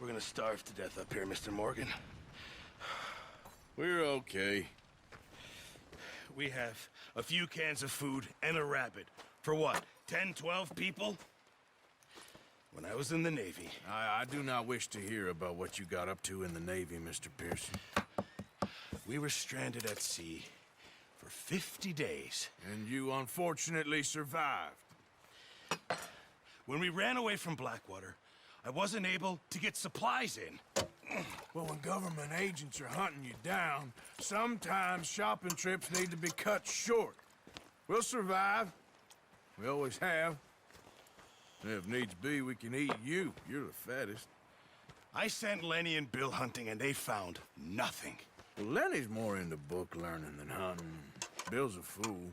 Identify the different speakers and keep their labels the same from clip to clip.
Speaker 1: We're gonna starve to death up here, Mr. Morgan.
Speaker 2: We're okay.
Speaker 1: We have a few cans of food and a rabbit. For what, 10, 12 people? When I was in the Navy...
Speaker 2: I do not wish to hear about what you got up to in the Navy, Mr. Pearson.
Speaker 1: We were stranded at sea for 50 days.
Speaker 2: And you unfortunately survived.
Speaker 1: When we ran away from Blackwater, I wasn't able to get supplies in.
Speaker 2: Well, when government agents are hunting you down, sometimes shopping trips need to be cut short. We'll survive. We always have. And if needs be, we can eat you. You're the fattest.
Speaker 1: I sent Lenny and Bill hunting, and they found nothing.
Speaker 2: Well, Lenny's more into book learning than hunting. Bill's a fool.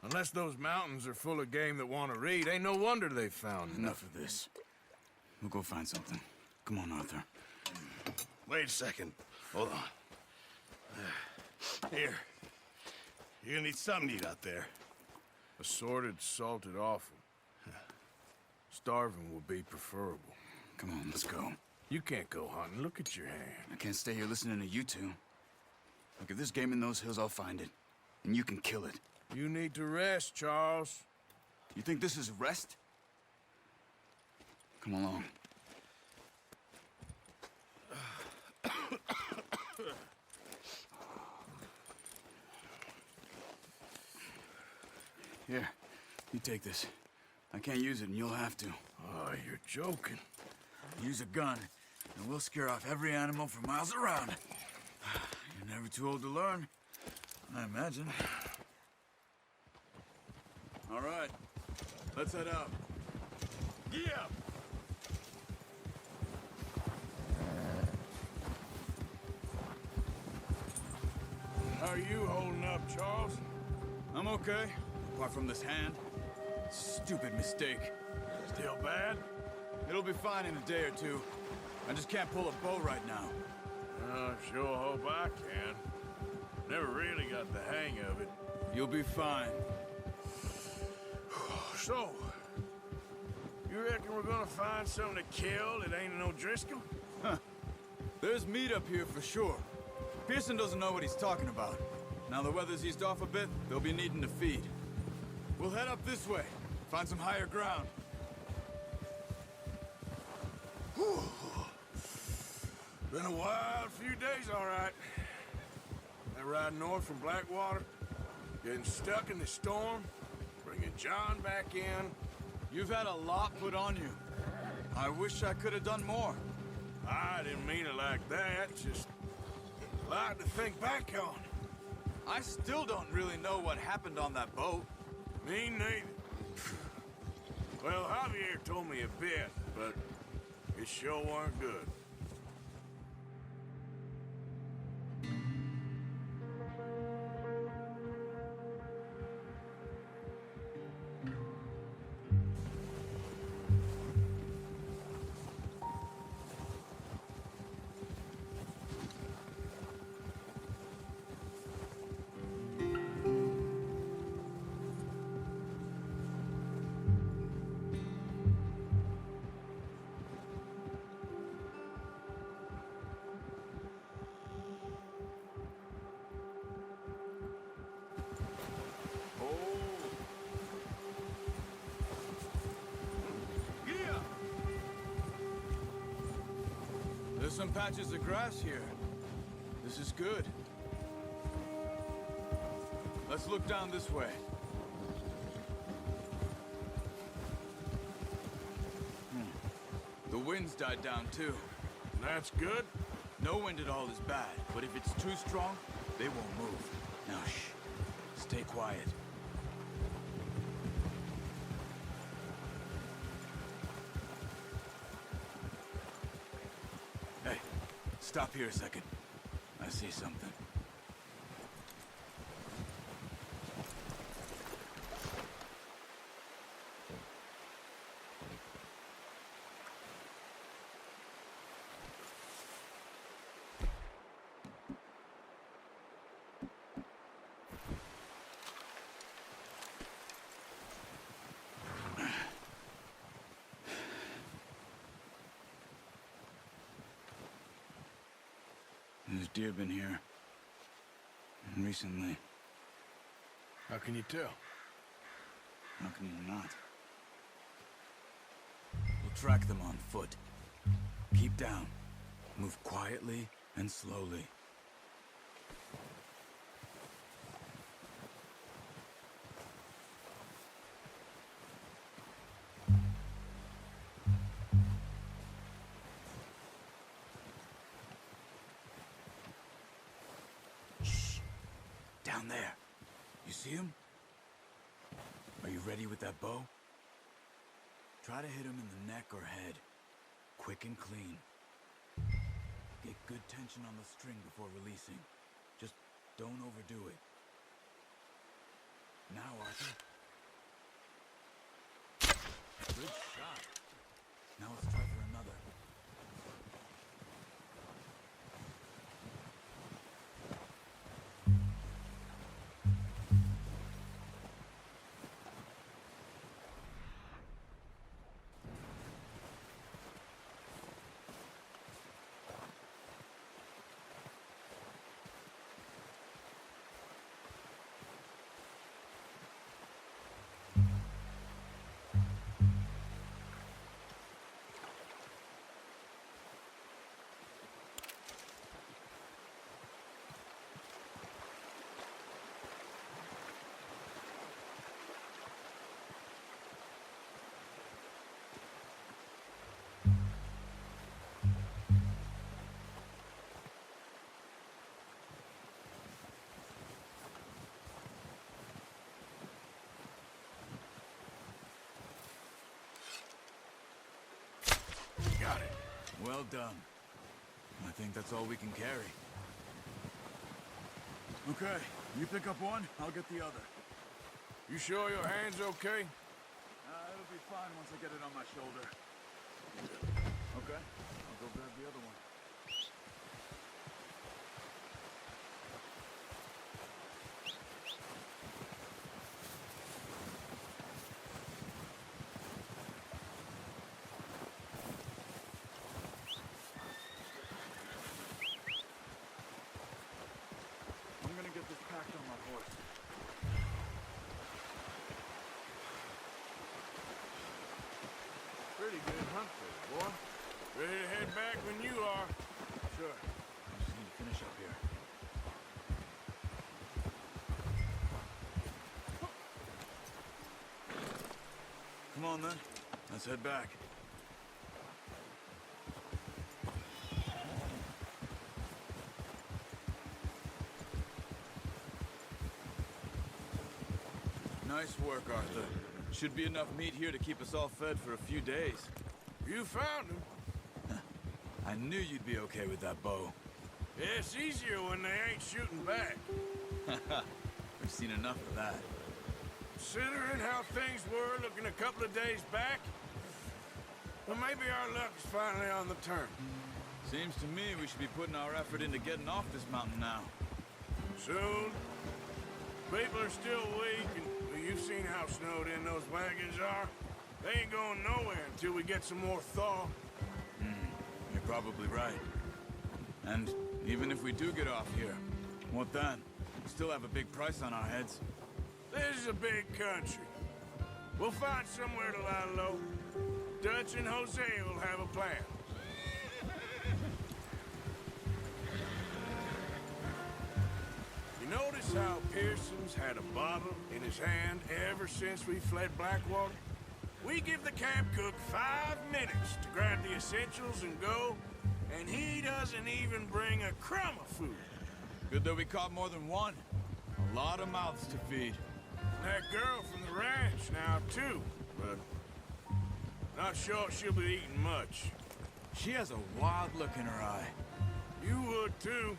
Speaker 2: Unless those mountains are full of game that want to read, ain't no wonder they found
Speaker 3: Enough of this. We'll go find something. Come on, Arthur.
Speaker 1: Wait a second. Hold on. Here. You're gonna need something to eat out there.
Speaker 2: Assorted, salted offal. Starving will be preferable.
Speaker 3: Come on, let's go.
Speaker 2: You can't go hunting. Look at your hand.
Speaker 3: I can't stay here listening to you two. Look, if there's game in those hills, I'll find it. And you can kill it.
Speaker 2: You need to rest, Charles.
Speaker 3: You think this is rest? Come along. Here, you take this. I can't use it, and you'll have to.
Speaker 2: Oh, you're joking.
Speaker 3: Use a gun, and we'll scare off every animal for miles around. You're never too old to learn, I imagine. All right, let's head out.
Speaker 1: Yeah!
Speaker 2: How are you holding up, Charles?
Speaker 3: I'm okay, apart from this hand. Stupid mistake.
Speaker 2: Still bad?
Speaker 3: It'll be fine in a day or two. I just can't pull a bow right now.
Speaker 2: I sure hope I can. Never really got the hang of it.
Speaker 3: You'll be fine.
Speaker 2: So, you reckon we're gonna find something to kill that ain't no Driscoll?
Speaker 3: Huh. There's meat up here for sure. Pearson doesn't know what he's talking about. Now the weather's eased off a bit, they'll be needing to feed. We'll head up this way, find some higher ground.
Speaker 2: Whew. Been a wild few days, all right. That ride north from Blackwater, getting stuck in the storm, bringing John back in.
Speaker 3: You've had a lot put on you. I wish I could have done more.
Speaker 2: I didn't mean it like that, just a lot to think back on.
Speaker 3: I still don't really know what happened on that boat.
Speaker 2: Me neither. Well, Javier told me a bit, but it sure weren't good.
Speaker 3: There's some patches of grass here. This is good. Let's look down this way. The wind's died down too.
Speaker 2: That's good.
Speaker 3: No wind at all is bad, but if it's too strong, they won't move. Now shh. Stay quiet. Hey, stop here a second. I see something. deer been here. And recently.
Speaker 2: How can you tell?
Speaker 3: How can you not? We'll track them on foot. Keep down. Move quietly and slowly. Shh. Down there. You see him? Are you ready with that bow? Try to hit him in the neck or head. Quick and clean. Get good tension on the string before releasing. Just don't overdo it. Now, Arthur. Good shot. Now let's try for another.
Speaker 2: Got it.
Speaker 3: Well done. I think that's all we can carry. Okay, you pick up one, I'll get the other.
Speaker 2: You sure your hand's okay?
Speaker 3: It'll be fine once I get it on my shoulder. Okay, I'll go grab the other one. I'm gonna get this packed on my horse.
Speaker 2: Pretty good hunt there, boy. Ready to head back when you are. Sure.
Speaker 3: I just need to finish up here. Come on then, let's head back. Nice work, Arthur. Should be enough meat here to keep us all fed for a few days.
Speaker 2: You found him.
Speaker 3: I knew you'd be okay with that bow.
Speaker 2: Yeah, it's easier when they ain't shooting back.
Speaker 3: We've seen enough of that.
Speaker 2: Considering how things were looking a couple of days back, well, maybe our luck is finally on the turn.
Speaker 3: Seems to me we should be putting our effort into getting off this mountain now.
Speaker 2: Soon. People are still weak, and well, you've seen how snowed in those wagons are. They ain't going nowhere until we get some more thaw.
Speaker 3: You're probably right. And even if we do get off here, what then? We still have a big price on our heads.
Speaker 2: This is a big country. We'll find somewhere to lie low. Dutch and Jose will have a plan. You notice how Pearson's had a bottle in his hand ever since we fled Blackwater? We give the camp cook 5 minutes to grab the essentials and go, and he doesn't even bring a crumb of food.
Speaker 3: Good that we caught more than one. A lot of mouths to feed.
Speaker 2: That girl from the ranch now, too, but not sure she'll be eating much.
Speaker 3: She has a wild look in her eye.
Speaker 2: You would, too.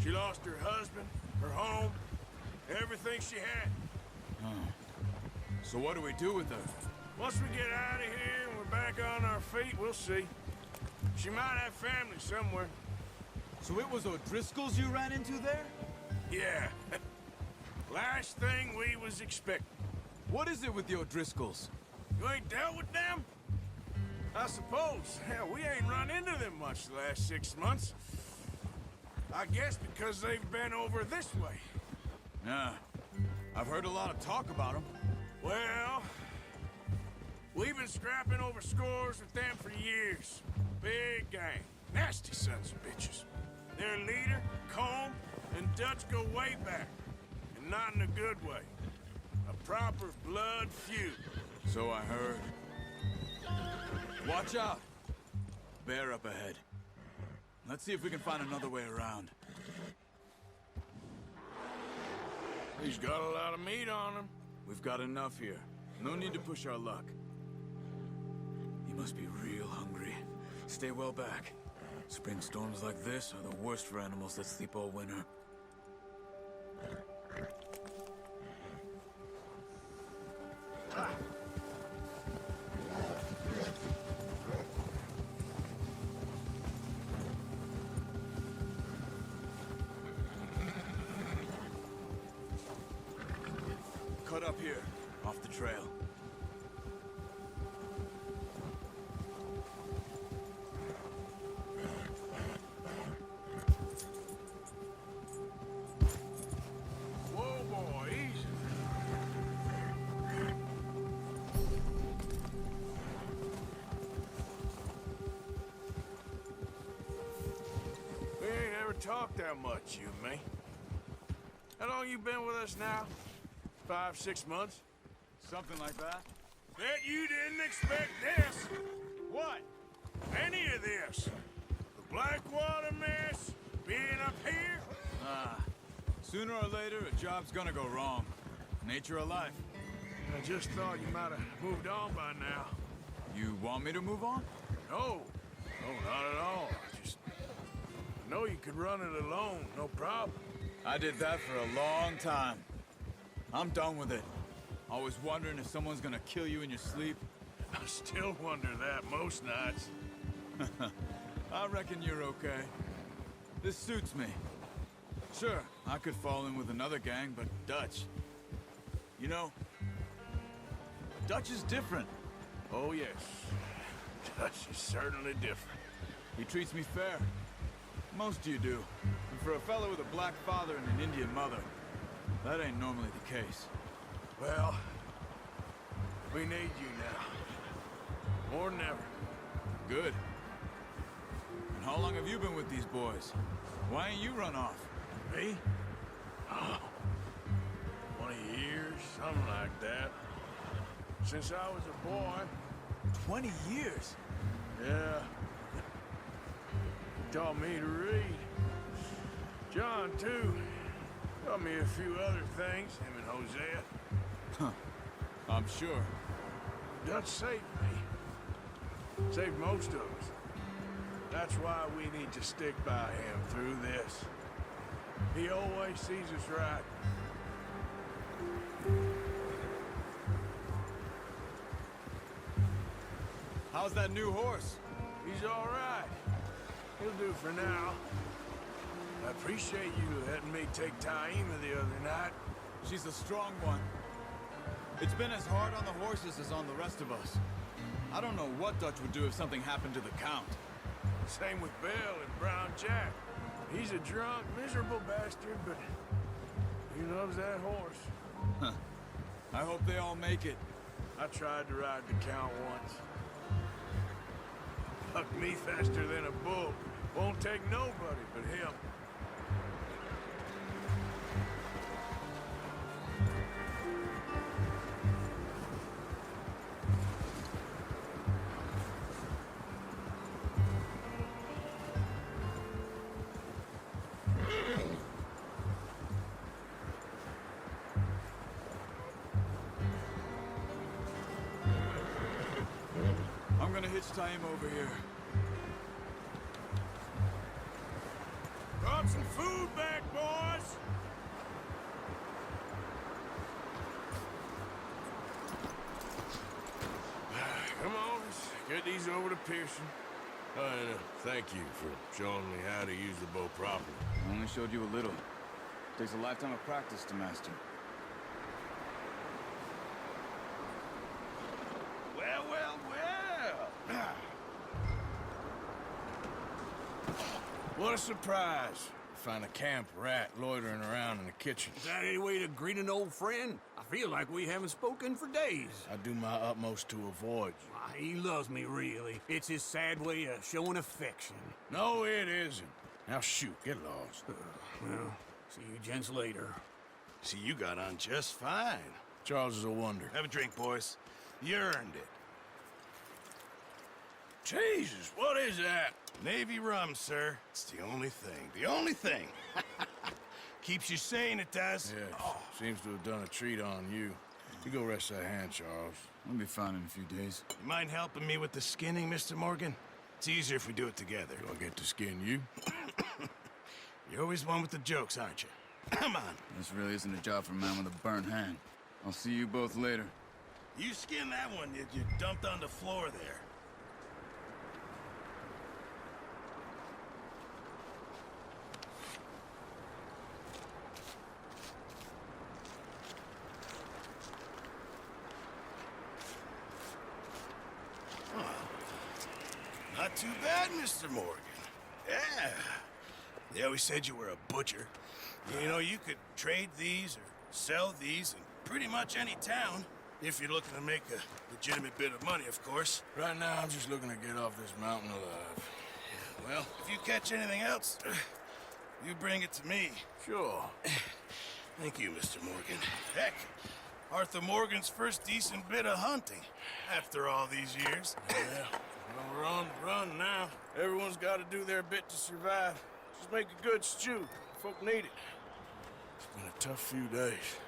Speaker 2: She lost her husband, her home, everything she had.
Speaker 3: So what do we do with her?
Speaker 2: Once we get out of here and we're back on our feet, we'll see. She might have family somewhere.
Speaker 3: So it was O'Driscoll's you ran into there?
Speaker 2: Yeah. Last thing we was expecting.
Speaker 3: What is it with the O'Driscolls?
Speaker 2: You ain't dealt with them? I suppose. Hell, we ain't run into them much the last 6 months. I guess because they've been over this way.
Speaker 3: Yeah. I've heard a lot of talk about them.
Speaker 2: Well, we've been scrapping over scores with them for years. Big gang. Nasty sons of bitches. Their leader, Combe, and Dutch go way back. And not in a good way. A proper blood feud.
Speaker 3: So I heard. Watch out! Bear up ahead. Let's see if we can find another way around.
Speaker 2: He's got a lot of meat on him.
Speaker 3: We've got enough here. No need to push our luck. You must be real hungry. Stay well back. Spring storms like this are the worst for animals that sleep all winter. Cut up here, off the trail.
Speaker 2: Whoa, boy, easy. We ain't ever talked that much, you and me. How long you been with us now? 5, 6 months?
Speaker 3: Something like that?
Speaker 2: Bet you didn't expect this.
Speaker 3: What?
Speaker 2: Any of this. The Blackwater mess, being up here.
Speaker 3: Sooner or later, a job's gonna go wrong. Nature of life.
Speaker 2: I just thought you might have moved on by now.
Speaker 3: You want me to move on?
Speaker 2: No, not at all. I know you could run it alone, no problem.
Speaker 3: I did that for a long time. I'm done with it. Always wondering if someone's gonna kill you in your sleep.
Speaker 2: I still wonder that most nights.
Speaker 3: I reckon you're okay. This suits me. Sure, I could fall in with another gang, but Dutch... You know, Dutch is different.
Speaker 2: Oh, yes. Dutch is certainly different.
Speaker 3: He treats me fair. Most of you do. And for a fellow with a black father and an Indian mother, that ain't normally the case.
Speaker 2: Well, we need you now. More than ever.
Speaker 3: Good. And how long have you been with these boys? Why ain't you run off?
Speaker 2: Me? Oh, 20 years, something like that. Since I was a boy.
Speaker 3: 20 years?
Speaker 2: Yeah. He taught me to read. John, too. Taught me a few other things, him and Hosea.
Speaker 3: Huh. I'm sure.
Speaker 2: Dutch saved me. Saved most of us. That's why we need to stick by him through this. He always sees us right.
Speaker 3: How's that new horse?
Speaker 2: He's all right. He'll do for now. I appreciate you letting me take Taima the other night.
Speaker 3: She's a strong one. It's been as hard on the horses as on the rest of us. I don't know what Dutch would do if something happened to the Count.
Speaker 2: Same with Bill and Brown Jack. He's a drunk, miserable bastard, but he loves that horse.
Speaker 3: Huh. I hope they all make it.
Speaker 2: I tried to ride the Count once. Bucked me faster than a bull. Won't take nobody but him.
Speaker 3: I'm gonna hitch Taim over here.
Speaker 2: Brought some food back, boys! Come on, let's get these over to Pearson. And thank you for showing me how to use the bow properly.
Speaker 3: I only showed you a little. Takes a lifetime of practice to master.
Speaker 2: Well, well, well! What a surprise. find a camp rat loitering around in the kitchen.
Speaker 4: Is that any way to greet an old friend? I feel like we haven't spoken for days.
Speaker 2: I do my utmost to avoid you.
Speaker 4: Why, he loves me, really. It's his sad way of showing affection.
Speaker 2: No, it isn't. Now shoot, get lost.
Speaker 4: Well, see you gents later.
Speaker 1: See, you got on just fine.
Speaker 2: Charles is a wonder.
Speaker 1: Have a drink, boys. You earned it.
Speaker 2: Jesus, what is that?
Speaker 1: Navy rum, sir. It's the only thing. The only thing. Keeps you sane, it does.
Speaker 2: Yes, seems to have done a treat on you. You go rest that hand, Charles.
Speaker 3: I'll be fine in a few days.
Speaker 1: You mind helping me with the skinning, Mr. Morgan? It's easier if we do it together.
Speaker 2: Do I get to skin you?
Speaker 1: You're always one with the jokes, aren't you? Come on.
Speaker 3: This really isn't a job for a man with a burnt hand. I'll see you both later.
Speaker 1: You skin that one you dumped on the floor there. Not too bad, Mr. Morgan. Yeah. They always said you were a butcher. You know, you could trade these or sell these in pretty much any town. If you're looking to make a legitimate bit of money, of course.
Speaker 2: Right now, I'm just looking to get off this mountain alive.
Speaker 1: Well, if you catch anything else, you bring it to me.
Speaker 2: Sure.
Speaker 1: Thank you, Mr. Morgan. Heck, Arthur Morgan's first decent bit of hunting after all these years.
Speaker 2: Yeah. Well, we're on the run now. Everyone's got to do their bit to survive. Just make a good stew. Folk need it. It's been a tough few days.